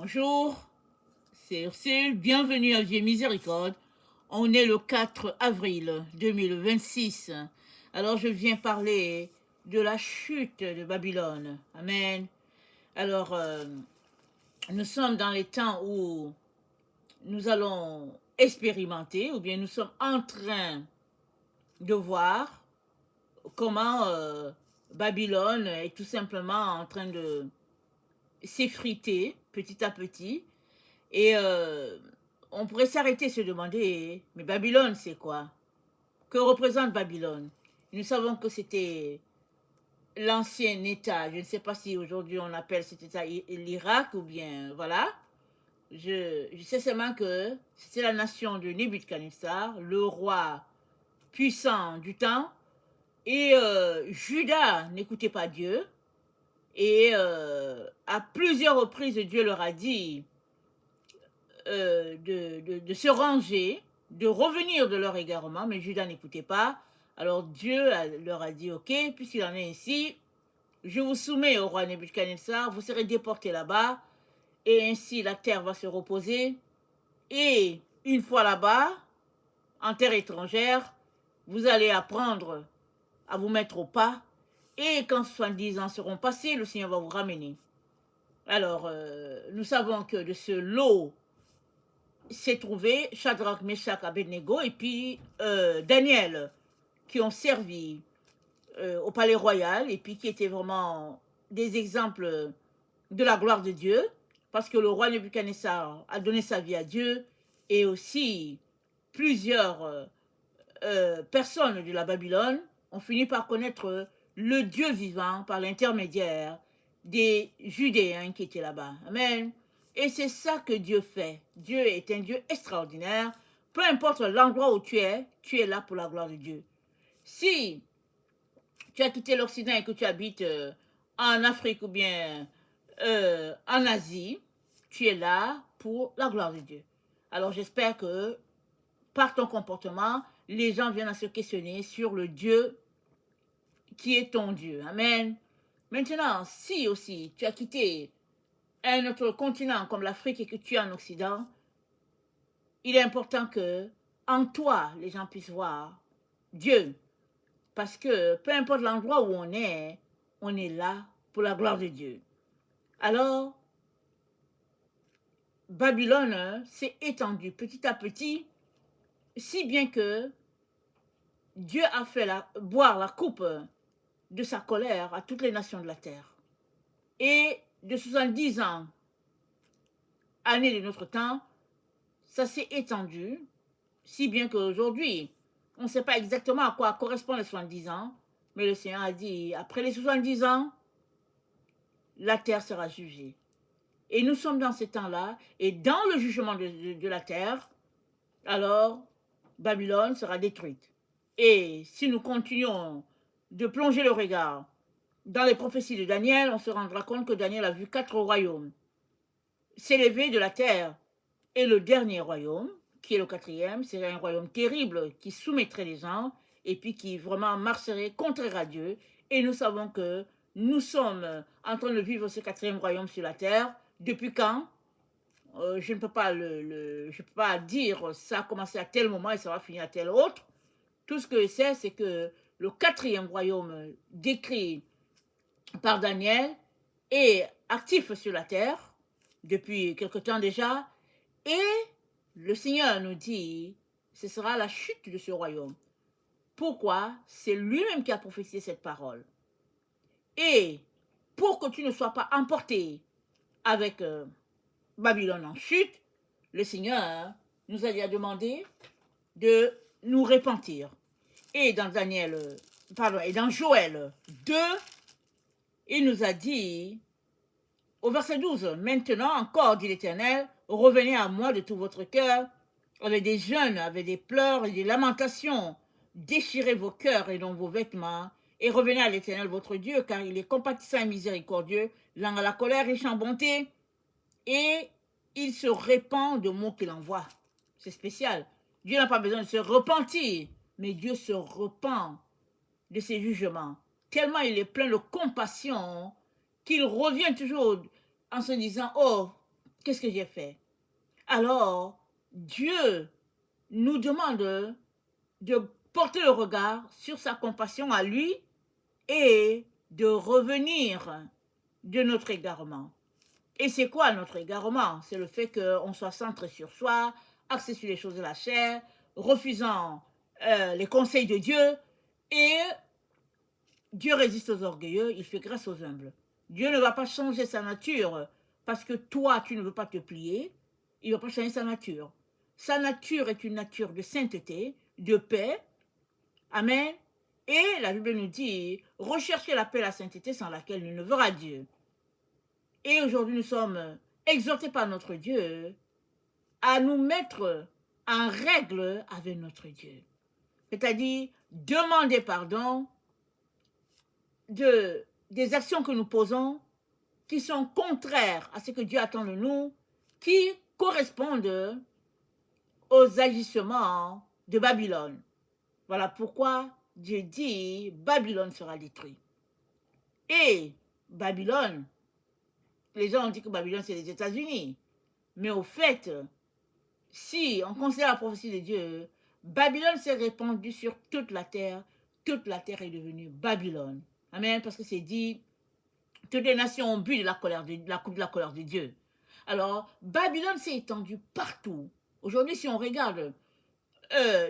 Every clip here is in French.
Bonjour, c'est Ursule, bienvenue à Vieux Miséricorde. On est le 4 avril 2026. Alors je viens parler de la chute de Babylone. Amen. Alors nous sommes dans les temps où nous allons expérimenter, ou bien nous sommes en train de voir comment Babylone est tout simplement en train de s'effriter petit à petit. Et on pourrait s'arrêter et se demander, mais Babylone, c'est quoi? Que représente Babylone? Nous savons que c'était l'ancien État. Je ne sais pas si aujourd'hui on appelle cet État l'Irak ou bien, voilà. Je sais seulement que c'était la nation de Nebuchadnezzar, le roi puissant du temps. Et Judas n'écoutait pas Dieu. Et à plusieurs reprises, Dieu leur a dit de se ranger, de revenir de leur égarement, mais Judas n'écoutait pas. Alors Dieu leur a dit, ok, puisqu'il en est ainsi, je vous soumets au roi Nebuchadnezzar, vous serez déportés là-bas, et ainsi la terre va se reposer. Et une fois là-bas, en terre étrangère, vous allez apprendre à vous mettre au pas, et quand 70 ans seront passés, le Seigneur va vous ramener. Alors, nous savons que de ce lot s'est trouvé Shadrach, Meshach, Abednego et puis Daniel, qui ont servi au palais royal et puis qui étaient vraiment des exemples de la gloire de Dieu, parce que le roi Nebuchadnezzar a donné sa vie à Dieu, et aussi plusieurs personnes de la Babylone ont fini par connaître le Dieu vivant par l'intermédiaire des Judéens qui étaient là-bas. Amen. Et c'est ça que Dieu fait. Dieu est un Dieu extraordinaire. Peu importe l'endroit où tu es là pour la gloire de Dieu. Si tu as quitté l'Occident et que tu habites en Afrique ou bien en Asie, tu es là pour la gloire de Dieu. Alors j'espère que par ton comportement, les gens viennent à se questionner sur le Dieu qui est ton Dieu. Amen. Maintenant, si aussi tu as quitté un autre continent comme l'Afrique et que tu es en Occident, il est important que en toi, les gens puissent voir Dieu. Parce que peu importe l'endroit où on est là pour la gloire de Dieu. Alors, Babylone s'est étendue petit à petit, si bien que Dieu a fait boire la coupe de sa colère à toutes les nations de la terre. Et de 70 ans, années de notre temps, ça s'est étendu, si bien qu'aujourd'hui, on ne sait pas exactement à quoi correspondent les 70 ans, mais le Seigneur a dit, après les 70 ans, la terre sera jugée. Et nous sommes dans ces temps-là, et dans le jugement de la terre, alors Babylone sera détruite. Et si nous continuons de plonger le regard dans les prophéties de Daniel, on se rendra compte que Daniel a vu 4 royaumes s'élever de la terre. Et le dernier royaume, qui est le 4e, serait un royaume terrible qui soumettrait les gens et puis qui vraiment marcherait contraire à Dieu. Et nous savons que nous sommes en train de vivre ce 4e royaume sur la terre. Depuis quand? Je ne peux pas je peux pas dire ça a commencé à tel moment et ça va finir à tel autre. Tout ce que je sais, c'est que le 4e royaume décrit par Daniel est actif sur la terre depuis quelque temps déjà. Et le Seigneur nous dit, ce sera la chute de ce royaume. Pourquoi? C'est lui-même qui a prophétisé cette parole. Et pour que tu ne sois pas emporté avec Babylone en chute, le Seigneur nous a demandé de nous repentir. Et dans et dans Joël 2, il nous a dit, au verset 12, maintenant encore, dit l'Éternel, revenez à moi de tout votre cœur, avec des jeûnes, avec des pleurs et des lamentations. Déchirez vos cœurs et non vos vêtements, et revenez à l'Éternel votre Dieu, car il est compatissant et miséricordieux, lent à la colère, riche en bonté, et il se répand de mots qu'il envoie. C'est spécial. Dieu n'a pas besoin de se repentir, mais Dieu se repent de ses jugements. Tellement il est plein de compassion qu'il revient toujours en se disant, oh, qu'est-ce que j'ai fait? Alors, Dieu nous demande de porter le regard sur sa compassion à lui et de revenir de notre égarement. Et c'est quoi notre égarement? C'est le fait qu'on soit centré sur soi, axé sur les choses de la chair, refusant les conseils de Dieu, et Dieu résiste aux orgueilleux, il fait grâce aux humbles. Dieu ne va pas changer sa nature parce que toi, tu ne veux pas te plier, il ne va pas changer sa nature. Sa nature est une nature de sainteté, de paix. Amen. Et la Bible nous dit, recherchez la paix et la sainteté sans laquelle nul ne verra Dieu. Et aujourd'hui, nous sommes exhortés par notre Dieu à nous mettre en règle avec notre Dieu. C'est-à-dire, demander pardon des actions que nous posons qui sont contraires à ce que Dieu attend de nous, qui correspondent aux agissements de Babylone. Voilà pourquoi Dieu dit, Babylone sera détruite. Et Babylone, les gens ont dit que Babylone c'est les États-Unis. Mais au fait, si on considère la prophétie de Dieu, Babylone s'est répandue sur toute la terre est devenue Babylone. Amen, parce que c'est dit, toutes les nations ont bu de la coupe de la colère de Dieu. Alors, Babylone s'est étendue partout. Aujourd'hui, si on regarde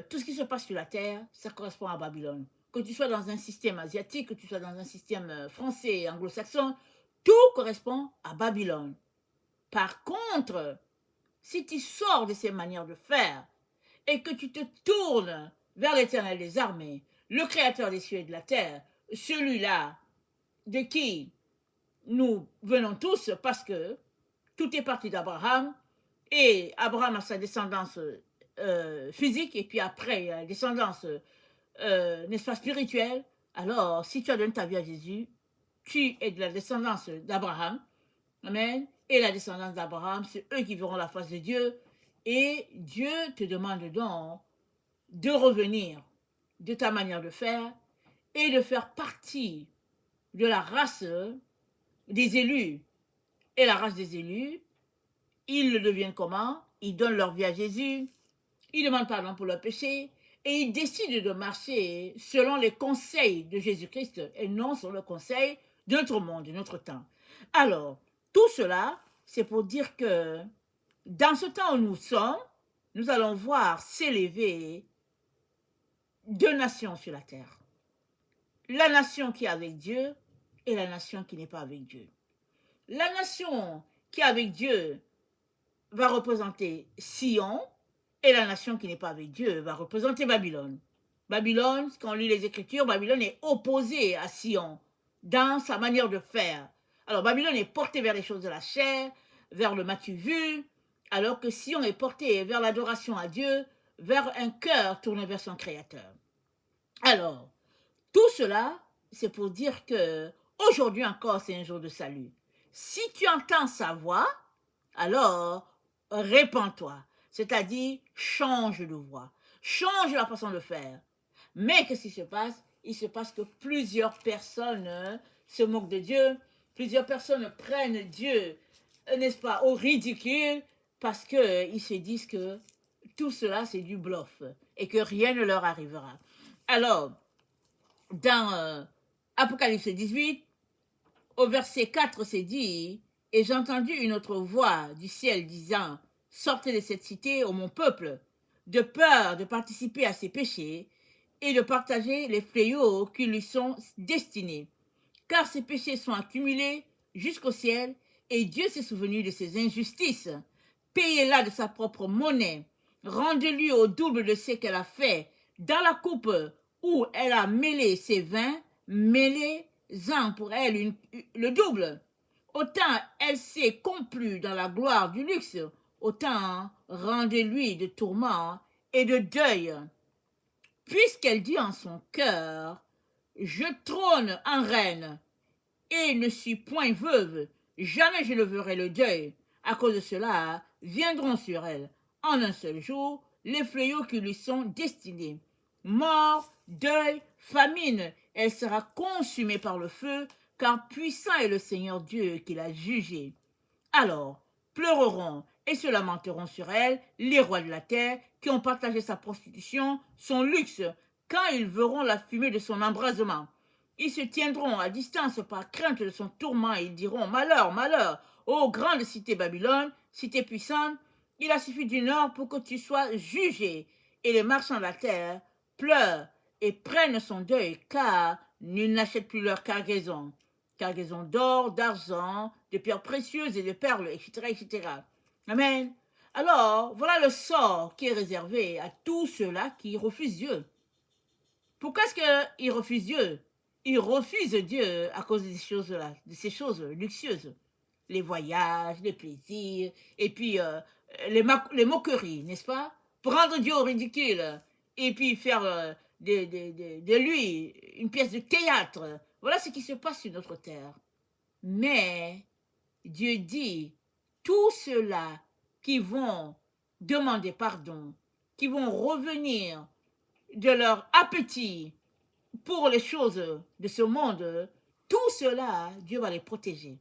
tout ce qui se passe sur la terre, ça correspond à Babylone. Que tu sois dans un système asiatique, que tu sois dans un système français, anglo-saxon, tout correspond à Babylone. Par contre, si tu sors de ces manières de faire et que tu te tournes vers l'Éternel des armées, le Créateur des cieux et de la terre, celui-là de qui nous venons tous, parce que tout est parti d'Abraham, et Abraham a sa descendance physique, et puis après, la descendance, n'est-ce pas, spirituelle. Alors, si tu as donné ta vie à Jésus, tu es de la descendance d'Abraham. Amen. Et la descendance d'Abraham, c'est eux qui verront la face de Dieu. Et Dieu te demande donc de revenir de ta manière de faire et de faire partie de la race des élus. Et la race des élus, ils le deviennent comment? Ils donnent leur vie à Jésus, ils demandent pardon pour leurs péchés et ils décident de marcher selon les conseils de Jésus-Christ et non selon le conseil de notre monde, de notre temps. Alors, tout cela, c'est pour dire que dans ce temps où nous sommes, nous allons voir s'élever deux nations sur la terre. La nation qui est avec Dieu et la nation qui n'est pas avec Dieu. La nation qui est avec Dieu va représenter Sion et la nation qui n'est pas avec Dieu va représenter Babylone. Babylone, quand on lit les Écritures, Babylone est opposée à Sion dans sa manière de faire. Alors Babylone est portée vers les choses de la chair, vers le matu vu, alors que Sion est portée vers l'adoration à Dieu, vers un cœur tourné vers son Créateur. Alors, tout cela, c'est pour dire que aujourd'hui encore, c'est un jour de salut. Si tu entends sa voix, alors répands-toi. C'est-à-dire, change de voix, change la façon de faire. Mais qu'est-ce qui se passe? Il se passe que plusieurs personnes se moquent de Dieu, plusieurs personnes prennent Dieu, n'est-ce pas, au ridicule, parce qu'ils se disent que tout cela, c'est du bluff et que rien ne leur arrivera. Alors, dans Apocalypse 18, au verset 4, c'est dit, « Et j'ai entendu une autre voix du ciel disant, « Sortez de cette cité, ô mon peuple, de peur de participer à ses péchés et de partager les fléaux qui lui sont destinés. Car ses péchés sont accumulés jusqu'au ciel, et Dieu s'est souvenu de ses injustices. Payez-la de sa propre monnaie, rendez-lui au double de ce qu'elle a fait. Dans la coupe où elle a mêlé ses vins, mêlez-en pour elle le double. Autant elle s'est complue dans la gloire du luxe, autant rendez-lui de tourments et de deuil. Puisqu'elle dit en son cœur, je trône en reine et ne suis point veuve, jamais je ne verrai le deuil. À cause de cela, viendront sur elle, en un seul jour, les fléaux qui lui sont destinés. Mort, deuil, famine, elle sera consumée par le feu, car puissant est le Seigneur Dieu qui l'a jugée. Alors, pleureront et se lamenteront sur elle, les rois de la terre qui ont partagé sa prostitution, son luxe, quand ils verront la fumée de son embrasement. Ils se tiendront à distance par crainte de son tourment et ils diront: malheur, malheur, ô grande cité Babylone, cité puissante, il a suffi d'une heure pour que tu sois jugé. Et les marchands de la terre pleurent et prennent son deuil, car nul n'achète plus leur cargaison. Cargaison d'or, d'argent, de pierres précieuses et de perles, etc., etc. Amen. Alors, voilà le sort qui est réservé à tous ceux-là qui refusent Dieu. Pourquoi est-ce qu'ils refusent Dieu? Ils refusent Dieu à cause de ces choses luxueuses. Les voyages, les plaisirs, et puis les moqueries, n'est-ce pas? Prendre Dieu au ridicule, et puis faire de lui une pièce de théâtre. Voilà ce qui se passe sur notre terre. Mais Dieu dit, tous ceux-là qui vont demander pardon, qui vont revenir de leur appétit pour les choses de ce monde, tout cela, Dieu va les protéger.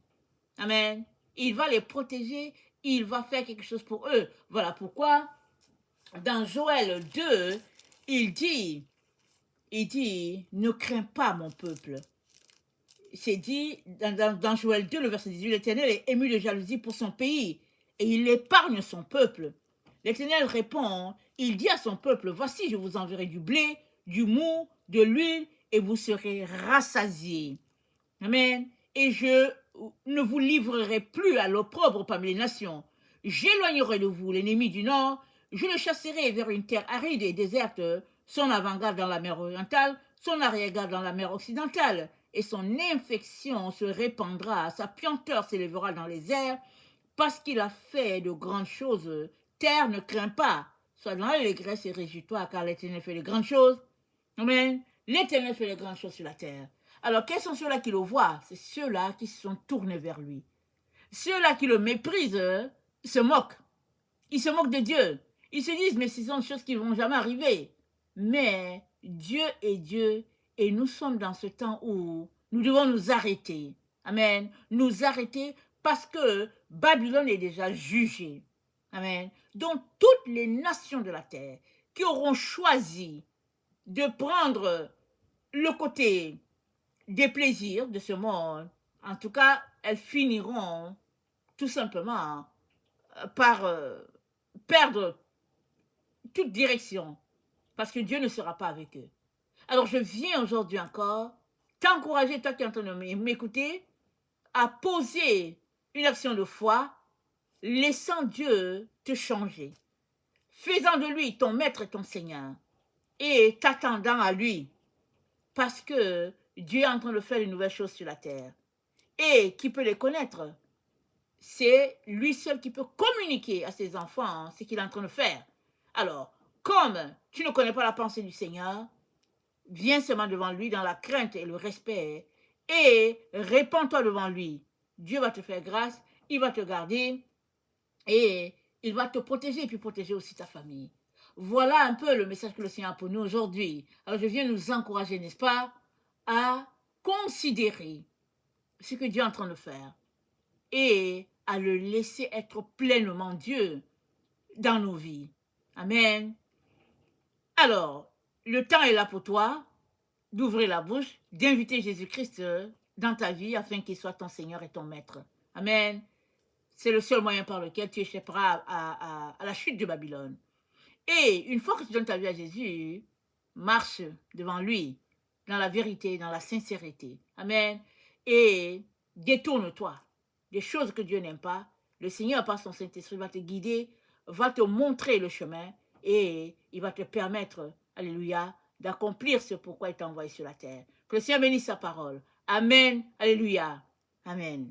Amen. Il va les protéger, il va faire quelque chose pour eux. Voilà pourquoi, dans Joël 2, il dit, ne crains pas mon peuple. C'est dit dans Joël 2, le verset 18, l'Éternel est ému de jalousie pour son pays et il épargne son peuple. L'Éternel répond, il dit à son peuple, voici, je vous enverrai du blé, du mou, de l'huile, et vous serez rassasiés. Amen. Et je ne vous livrerai plus à l'opprobre parmi les nations. J'éloignerai de vous l'ennemi du nord, je le chasserai vers une terre aride et déserte, son avant-garde dans la mer orientale, son arrière-garde dans la mer occidentale, et son infection se répandra, sa puanteur s'élèvera dans les airs, parce qu'il a fait de grandes choses. Terre, ne crains pas, sois dans l'allégresse et réjouis-toi, car l'Éternel fait de grandes choses. Amen. L'Éternel fait de grandes choses sur la terre. Alors, quels sont ceux-là qui le voient? C'est ceux-là qui se sont tournés vers lui. Ceux-là qui le méprisent se moquent. Ils se moquent de Dieu. Ils se disent, mais ce sont des choses qui ne vont jamais arriver. Mais Dieu est Dieu et nous sommes dans ce temps où nous devons nous arrêter. Amen. Nous arrêter parce que Babylone est déjà jugée. Amen. Donc, toutes les nations de la terre qui auront choisi de prendre le côté des plaisirs de ce monde, en tout cas, elles finiront tout simplement par perdre toute direction, parce que Dieu ne sera pas avec eux. Alors je viens aujourd'hui encore t'encourager, toi qui es en train de m'écouter, à poser une action de foi, laissant Dieu te changer, faisant de lui ton maître et ton Seigneur, et t'attendant à lui, parce que Dieu est en train de faire de nouvelles choses sur la terre. Et qui peut les connaître? C'est lui seul qui peut communiquer à ses enfants ce qu'il est en train de faire. Alors, comme tu ne connais pas la pensée du Seigneur, viens seulement devant lui dans la crainte et le respect et répands-toi devant lui. Dieu va te faire grâce, il va te garder et il va te protéger et puis protéger aussi ta famille. Voilà un peu le message que le Seigneur a pour nous aujourd'hui. Alors je viens nous encourager, n'est-ce pas, à considérer ce que Dieu est en train de faire et à le laisser être pleinement Dieu dans nos vies. Amen. Alors, le temps est là pour toi d'ouvrir la bouche, d'inviter Jésus-Christ dans ta vie afin qu'il soit ton Seigneur et ton Maître. Amen. C'est le seul moyen par lequel tu échapperas à la chute de Babylone. Et une fois que tu donnes ta vie à Jésus, marche devant lui, dans la vérité, dans la sincérité. Amen. Et détourne-toi des choses que Dieu n'aime pas. Le Seigneur, par son Saint-Esprit, va te guider, va te montrer le chemin et il va te permettre, alléluia, d'accomplir ce pourquoi il t'a envoyé sur la terre. Que le Seigneur bénisse sa parole. Amen. Alléluia. Amen.